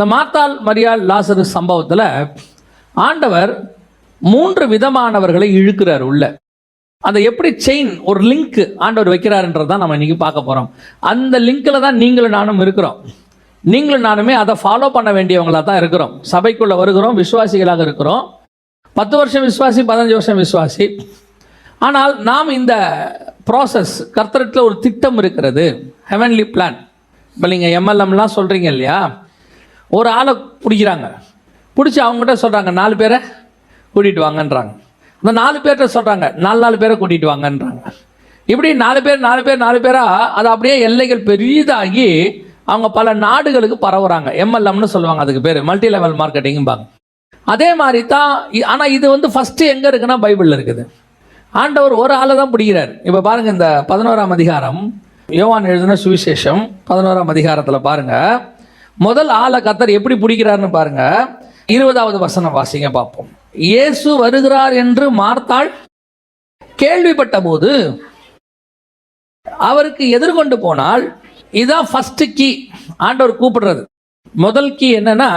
இந்த மார்த்தாள் மரியாள் லாசரு சம்பவத்தில் ஆண்டவர் 3 விதமானவர்களை இழுக்கிறார் உள்ள. அதை எப்படி செயின் ஒரு லிங்க் ஆண்டவர் வைக்கிறாருன்றதான் நம்ம இன்னைக்கு பார்க்க போகிறோம். அந்த லிங்கில் தான் நீங்களும் நானும் இருக்கிறோம். நீங்களும் நானுமே அதை ஃபாலோ பண்ண வேண்டியவங்களாக தான் இருக்கிறோம். சபைக்குள்ளே வருகிறோம், விசுவாசிகளாக இருக்கிறோம். 10 வருஷம் விசுவாசி, 15 வருஷம் விசுவாசி. ஆனால் நாம் இந்த ப்ராசஸ் கர்த்தரிடத்தில் ஒரு திட்டம் இருக்கிறது, ஹெவன்லி பிளான். இப்போ நீங்கள் எம்எல்எம்லாம் சொல்கிறீங்க இல்லையா, ஒரு ஆளை பிடிக்கிறாங்க, பிடிச்சி அவங்ககிட்ட சொல்கிறாங்க 4 பேரை கூட்டிகிட்டு வாங்கன்றாங்க. அந்த 4 பேர்கிட்ட சொல்கிறாங்க 4 பேரை கூட்டிகிட்டு வாங்கன்றாங்க. இப்படி 4 பேராக அது அப்படியே எல்லைகள் பெரிதாகி அவங்க பல நாடுகளுக்கு பரவுறாங்க. எம்எல்எம்னு சொல்லுவாங்க, அதுக்கு பேர் மல்டி லெவல் மார்க்கெட்டிங்பாங்க. அதே மாதிரி தான். ஆனால் இது வந்து ஃபஸ்ட்டு எங்கே இருக்குன்னா பைபிளில் இருக்குது. ஆண்டவர் ஒரு ஆளை தான் பிடிக்கிறார். இப்போ பாருங்கள், இந்த 11ஆம் அதிகாரம், யோவான் எழுதின சுவிசேஷம் 11ஆம் அதிகாரத்தில் பாருங்கள், முதல் ஆளை கர்த்தர் எப்படி பிடிக்கிறாருன்னு பாருங்கள். 20வது வசனம் வாசிங்க பார்ப்போம். இயேசு வருகிறார் என்று மார்த்தாள் கேள்விப்பட்ட போது அவருக்கு எதிர்கொண்டு போனால், இதுதான் ஃபர்ஸ்ட் கீ. ஆண்டவர் கூப்பிடுறது முதல் கீ என்னன்னா,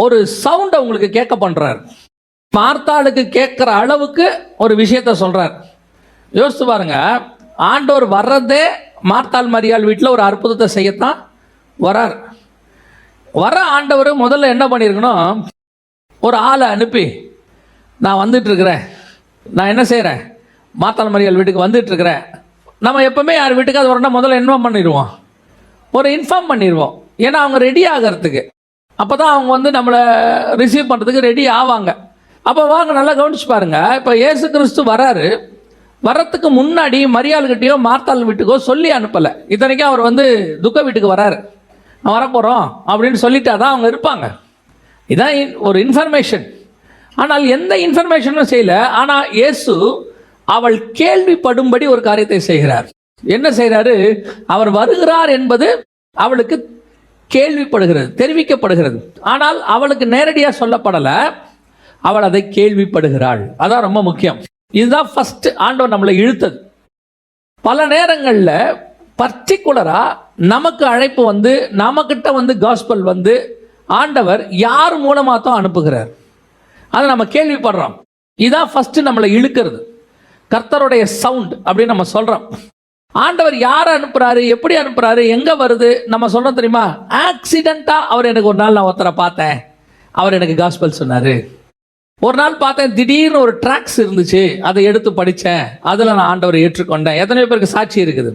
ஒரு சவுண்ட் அவங்களுக்கு கேட்க பண்றார். மார்த்தாளுக்கு கேட்கிற அளவுக்கு ஒரு விஷயத்த சொல்றார். யோசித்து பாருங்க, ஆண்டவர் வர்றதே மார்த்தாள் மரியாள் வீட்டில் ஒரு அற்புதத்தை செய்யத்தான் வரார். வர ஆண்டவர் முதல்ல என்ன பண்ணியிருக்கணும், ஒரு ஆளை அனுப்பி, நான் வந்துட்டு இருக்கிறேன், நான் என்ன செய்கிறேன், மார்த்தாள் மரியாள் வீட்டுக்கு வந்துட்டு இருக்கிறேன். நம்ம எப்பவுமே யார் வீட்டுக்காவது வரணும் முதல்ல இன்ஃபார்ம் பண்ணிடுவோம், ஒரு இன்ஃபார்ம் பண்ணிடுவோம். ஏன்னா அவங்க ரெடி ஆகிறதுக்கு, அப்போ தான் அவங்க வந்து நம்மளை ரிசீவ் பண்ணுறதுக்கு ரெடி ஆவாங்க. அப்போ வாங்க, நல்லா கவனிச்சு பாருங்க. இப்போ இயேசு கிறிஸ்து வராரு, வர்றதுக்கு முன்னாடி மரியாள்கிட்டயோ மார்த்தாள் வீட்டுக்கோ சொல்லி அனுப்பலை. இத்தனைக்கும் அவர் வந்து துக்க வீட்டுக்கு வராரு, நான் வரப்போகிறோம் அப்படின்னு சொல்லிட்டா தான் அவங்க இருப்பாங்க. இதான் ஒரு இன்ஃபர்மேஷன். ஆனால் எந்த இன்ஃபர்மேஷனும் செய்யலை. ஆனால் இயேசு அவள் கேள்விப்படும்படி ஒரு காரியத்தை செய்கிறார். என்ன செய்கிறாரு, அவர் வருகிறார் என்பது அவளுக்கு கேள்விப்படுகிறது, தெரிவிக்கப்படுகிறது. ஆனால் அவளுக்கு நேரடியாக சொல்லப்படலை, அவள் அதை கேள்விப்படுகிறாள். அதான் ரொம்ப முக்கியம். இதுதான் ஃபர்ஸ்ட் ஆண்டவர் நம்மளை இழுத்தது. பல நேரங்களில் பர்டிகுலராக நமக்கு அழைப்பு வந்து, நமக்கிட்ட வந்து காஸ்பல் வந்து ஆண்டவர் யார் மூலமாக தான் அனுப்புகிறார், அதை நம்ம கேள்விப்படுறோம். இதுதான் ஃபர்ஸ்ட் நம்மளை இழுக்கிறது, கர்த்தருடைய சவுண்ட் அப்படின்னு நம்ம சொல்கிறோம். ஆண்டவர் யாரை அனுப்புகிறாரு, எப்படி அனுப்புகிறாரு, எங்கே வருது நம்ம சொல்கிறோம் தெரியுமா? ஆக்சிடெண்ட்டாக அவர் எனக்கு ஒரு நாள், நான் ஒருத்தரை பார்த்தேன், அவர் எனக்கு காஸ்பல் சொன்னார். ஒரு நாள் பார்த்தேன், திடீர்னு ஒரு ட்ராக்ஸ் இருந்துச்சு, அதை எடுத்து படித்தேன், அதில் நான் ஆண்டவரை ஏற்றுக்கொண்டேன். எத்தனை பேருக்கு சாட்சி இருக்குது?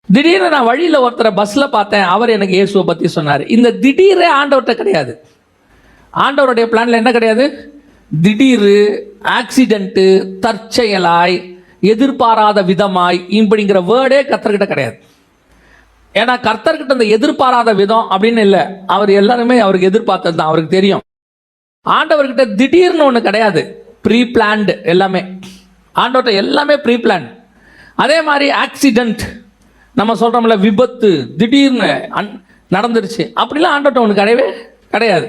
திடீர்னு நான் வழியில் ஒருத்தரை பஸ்ஸில் பார்த்தேன், அவர் எனக்கு இயேசுவை பற்றி சொன்னார். இந்த திடீரே ஆண்டவர்கிட்ட கிடையாது. ஆண்டவருடைய பிளானில் என்ன கிடையாது? திடீர், ஆக்சிடென்ட்டு, தற்செயலாய், எதிர்பாராத விதமாய் இப்படிங்கிற வேர்டே கர்த்தர்கிட்ட கிடையாது. ஏன்னா கர்த்தர்கிட்ட இந்த எதிர்பாராத விதம் அப்படின்னு இல்லை. அவர் எல்லாருமே அவருக்கு எதிர்பார்த்தது தான், அவருக்கு தெரியும். ஆண்டவர்கிட்ட திடீர்னு ஒன்று கிடையாது, ப்ரீ பிளான்டு எல்லாமே. ஆண்டவர்கிட்ட எல்லாமே ப்ரீ பிளான். அதே மாதிரி ஆக்சிடென்ட் நம்ம சொல்கிறோம்ல, விபத்து திடீர்னு நடந்துருச்சு, அப்படிலாம் ஆண்டவர்கிட்ட ஒன்று கிடையவே கிடையாது.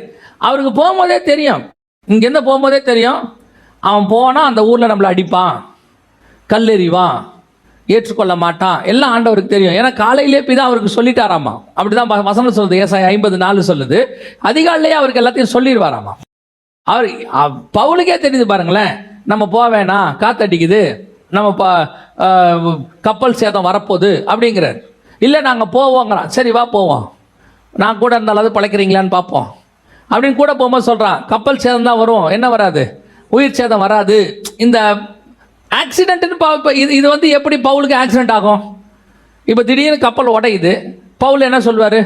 அவருக்கு போகும்போதே தெரியும், இங்கேருந்து போகும்போதே தெரியும், அவன் போனால் அந்த ஊரில் நம்மளை அடிப்பான், கல்லெறிவான், ஏற்றுக்கொள்ள மாட்டான், எல்லாம் ஆண்டவருக்கு தெரியும். ஏன்னா காலையிலே தான் அவருக்கு சொல்லிட்டாராமா. அப்படி தான் வசனம் சொல்லுது, ஏசாயா 54 சொல்லுது. அதிகாலையே அவருக்கு எல்லாத்தையும் சொல்லிடுவாராமா. அவர் பவுலுக்கே தெரியுது பாருங்களேன், நம்ம போக வேணாம், காத்தடிக்குது, நம்ம கப்பல் சேதம் வரப்போகுது அப்படிங்கிறார். இல்லை நாங்கள் போவோங்கிறான். சரி வா போவோம், நான் கூட இருந்தாலும் அது பழைக்கிறீங்களான்னு பார்ப்போம் அப்படின்னு கூட போகும்போது சொல்கிறான், கப்பல் சேதம் தான் வரும், என்ன வராது, உயிர் சேதம் வராது. இந்த ஆக்சிடென்ட்னு இது வந்து எப்படி பவுலுக்கு ஆக்சிடென்ட் ஆகும்? இப்போ திடீர்னு கப்பல் உடையுது, பவுல் என்ன சொல்வார்?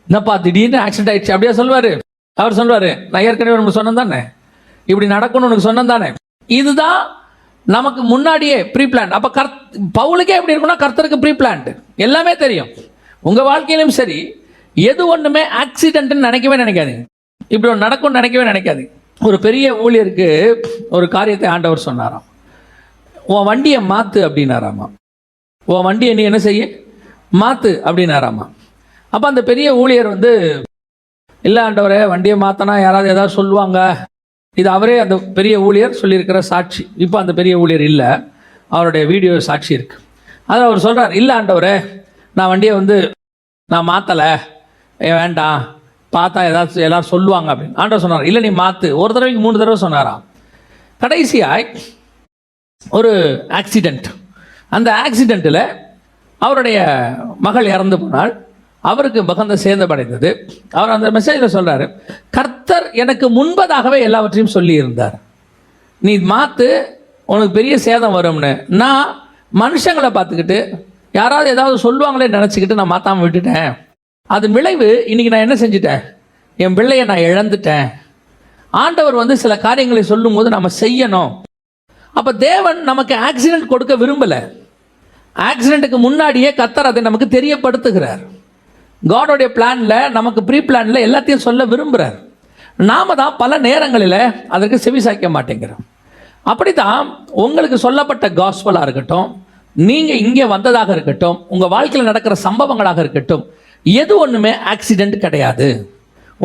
என்னப்பா திடீர்னு ஆக்சிடென்ட் ஆயிடுச்சு அப்படியே சொல்வார்? அவர் சொல்வார், நான் ஏற்கனவே உனக்கு சொன்னேன் தானே, இப்படி நடக்கணும்னு உனக்கு சொன்னேன் தானே. இதுதான் நமக்கு முன்னாடியே ப்ரீ பிளான். அப்போ பவுலுக்கே எப்படி இருக்குன்னா, கர்த்தருக்கு ப்ரீ பிளான்ட், எல்லாமே தெரியும். உங்கள் வாழ்க்கையிலும் சரி, எது ஒன்றுமே ஆக்சிடென்ட்னு நினைக்காது, இப்படி ஒன்று நடக்கும்னு நினைக்காது. ஒரு பெரிய ஊழியருக்கு ஒரு காரியத்தை ஆண்டவர் சொன்னாராம், உன் வண்டியை மாற்று அப்படின்னாராமா. உன் வண்டியை நீ என்ன செய்ய, மாற்று அப்படின்னாராமா. அப்போ அந்த பெரிய ஊழியர் வந்து, இல்லை ஆண்டவரே, வண்டியை மாற்றினா யாராவது ஏதாவது சொல்லுவாங்க. இது அவரே, அந்த பெரிய ஊழியர் சொல்லியிருக்கிற சாட்சி. இப்போ அந்த பெரிய ஊழியர் இல்லை, அவருடைய வீடியோ சாட்சி இருக்குது. அதில் அவர் சொல்கிறார், இல்லை ஆண்டவரே, நான் வண்டியை வந்து நான் மாற்றலை, வேண்டாம், பார்த்தா ஏதாவது எல்லாரும் சொல்லுவாங்க அப்படின்னு ஆண்டவர் சொன்னார். இல்லை நீ மாற்று. ஒரு தடவைக்கு 3 தடவை சொன்னாராம். கடைசியாய் ஒரு ஆக்சிடெண்ட். அந்த ஆக்சிடெண்ட்டில் அவருடைய மகள் இறந்து போனால் அவருக்கு மிகுந்த சேதமடைந்தது. அவர் அந்த மெசேஜில் சொல்கிறாரு, கர்த்தர் எனக்கு முன்பதாகவே எல்லாவற்றையும் சொல்லி இருந்தார், நீ மாற்று, உனக்கு பெரிய சேதம் வரும்னு. நான் மனுஷங்களை பார்த்துக்கிட்டு யாராவது ஏதாவது சொல்லுவாங்களே நினச்சிக்கிட்டு நான் மாற்றாமல் விட்டுட்டேன். அதன் விளைவு இன்றைக்கி நான் என்ன செஞ்சிட்டேன், என் பிள்ளையை நான் இழந்துட்டேன். ஆண்டவர் சில காரியங்களை சொல்லும்போது நம்ம செய்யணும். அப்போ தேவன் நமக்கு ஆக்சிடென்ட் கொடுக்க விரும்பலை. ஆக்சிடென்ட்டுக்கு முன்னாடியே கர்த்தர் அதை நமக்கு தெரியப்படுத்துகிறார். காடோடைய பிளானில், நமக்கு ப்ரீ பிளானில் எல்லாத்தையும் சொல்ல விரும்புகிறார். நாம தான் பல நேரங்களில் அதற்கு செவிசாய்க்க மாட்டேங்கிறோம். அப்படி தான் உங்களுக்கு சொல்லப்பட்ட காஸ்பலாக இருக்கட்டும், நீங்கள் இங்கே வந்ததாக இருக்கட்டும், உங்கள் வாழ்க்கையில் நடக்கிற சம்பவங்களாக இருக்கட்டும், எது ஒன்றுமே ஆக்சிடென்ட் கிடையாது.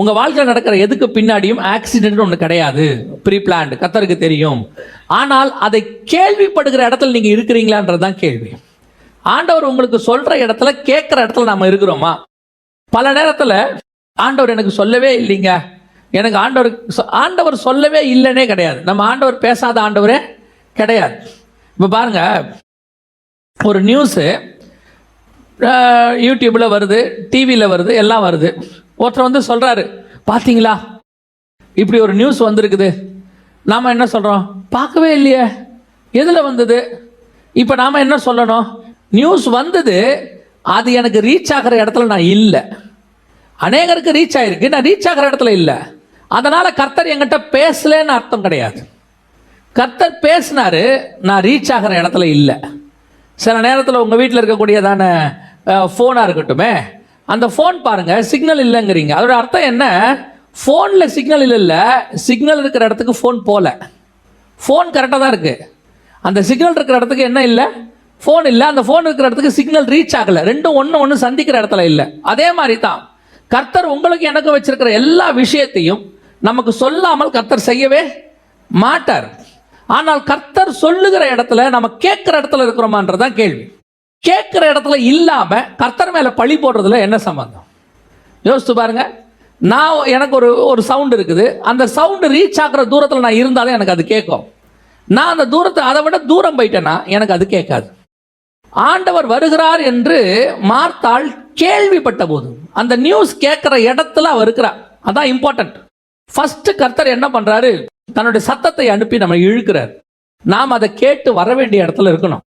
உங்கள் வாழ்க்கையில் நடக்கிற எதுக்கு பின்னாடியும் ஆக்சிடென்ட் ஒன்று கிடையாது. ப்ரீ பிளான்டு, கர்த்தருக்கு தெரியும். ஆனால் அதை கேள்விப்படுகிற இடத்துல நீங்கள் இருக்கிறீங்களான்றது தான் கேள்வி. ஆண்டவர் உங்களுக்கு சொல்கிற இடத்துல, கேட்குற இடத்துல நாம் இருக்கிறோமா? பல நேரத்தில் ஆண்டவர் எனக்கு சொல்லவே இல்லைங்க, எனக்கு ஆண்டவர் சொல்லவே இல்லைன்னே கிடையாது. நம்ம ஆண்டவர் பேசாத ஆண்டவரே கிடையாது. இப்போ பாருங்கள், ஒரு நியூஸு யூடியூப்பில் வருது, டிவியில் வருது, எல்லாம் வருது. ஒருத்தர் சொல்கிறாரு, பார்த்தீங்களா இப்படி ஒரு நியூஸ் வந்திருக்குது. நாம் என்ன சொல்கிறோம், பார்க்கவே இல்லையே, எதில் வந்தது? இப்போ நாம் என்ன சொல்லணும், நியூஸ் வந்தது, அது எனக்கு ரீச் ஆகிற இடத்துல நான் இல்லை. அநேகருக்கு ரீச் ஆகிருக்கு, நான் ரீச் ஆகிற இடத்துல இல்லை. அதனால் கர்த்தர் என்கிட்ட பேசலன்னு அர்த்தம் கிடையாது. கர்த்தர் பேசினாரு, நான் ரீச் ஆகிற இடத்துல இல்லை. சில நேரத்தில் உங்கள் வீட்டில் இருக்கக்கூடியதான ஃபோனாக இருக்கட்டுமே, அந்த ஃபோன் பாருங்கள், சிக்னல் இல்லைங்கிறீங்க. அதோட அர்த்தம் என்ன, ஃபோனில் சிக்னல் இல்லை, சிக்னல் இருக்கிற இடத்துக்கு ஃபோன் போகல. ஃபோன் கரெக்டாக தான் இருக்குது, அந்த சிக்னல் இருக்கிற இடத்துக்கு என்ன இல்லை, ஃபோன் இல்லை. அந்த ஃபோன் இருக்கிற இடத்துக்கு சிக்னல் ரீச் ஆகலை. ரெண்டும் ஒன்று சந்திக்கிற இடத்துல இல்லை. அதே மாதிரி தான் கர்த்தர் உங்களுக்கு எனக்கு வச்சிருக்கிற எல்லா விஷயத்தையும் நமக்கு சொல்லாமல் கர்த்தர் செய்யவே மாட்டார். ஆனால் கர்த்தர் சொல்லுகிற இடத்துல நம்ம கேட்குற இடத்துல இருக்கிறோமான்றதான் கேள்வி. கேட்குற இடத்துல இல்லாமல் கர்த்தர் மேலே பழி போடுறதுல என்ன சம்பந்தம்? யோசித்து பாருங்க. எனக்கு ஒரு சவுண்ட் இருக்குது, அந்த சவுண்டு ரீச் ஆகிற தூரத்தில் நான் இருந்தாலும் எனக்கு அது கேட்கும். நான் அந்த தூரத்தை அதை விட தூரம் போயிட்டேன்னா எனக்கு அது கேட்காது. ஆண்டவர் வருகிறார் என்று மார்த்தாள் கேள்விப்பட்ட போது அந்த நியூஸ் கேட்குற இடத்துல அவர் இருக்கிறார். அதான் இம்பார்ட்டன்ட். ஃபர்ஸ்ட் கர்த்தர் என்ன பண்றாரு, தன்னுடைய சத்தத்தை அனுப்பி நம்ம இழுக்கிறார். நாம் அதை கேட்டு வர வேண்டிய இடத்துல இருக்கணும்.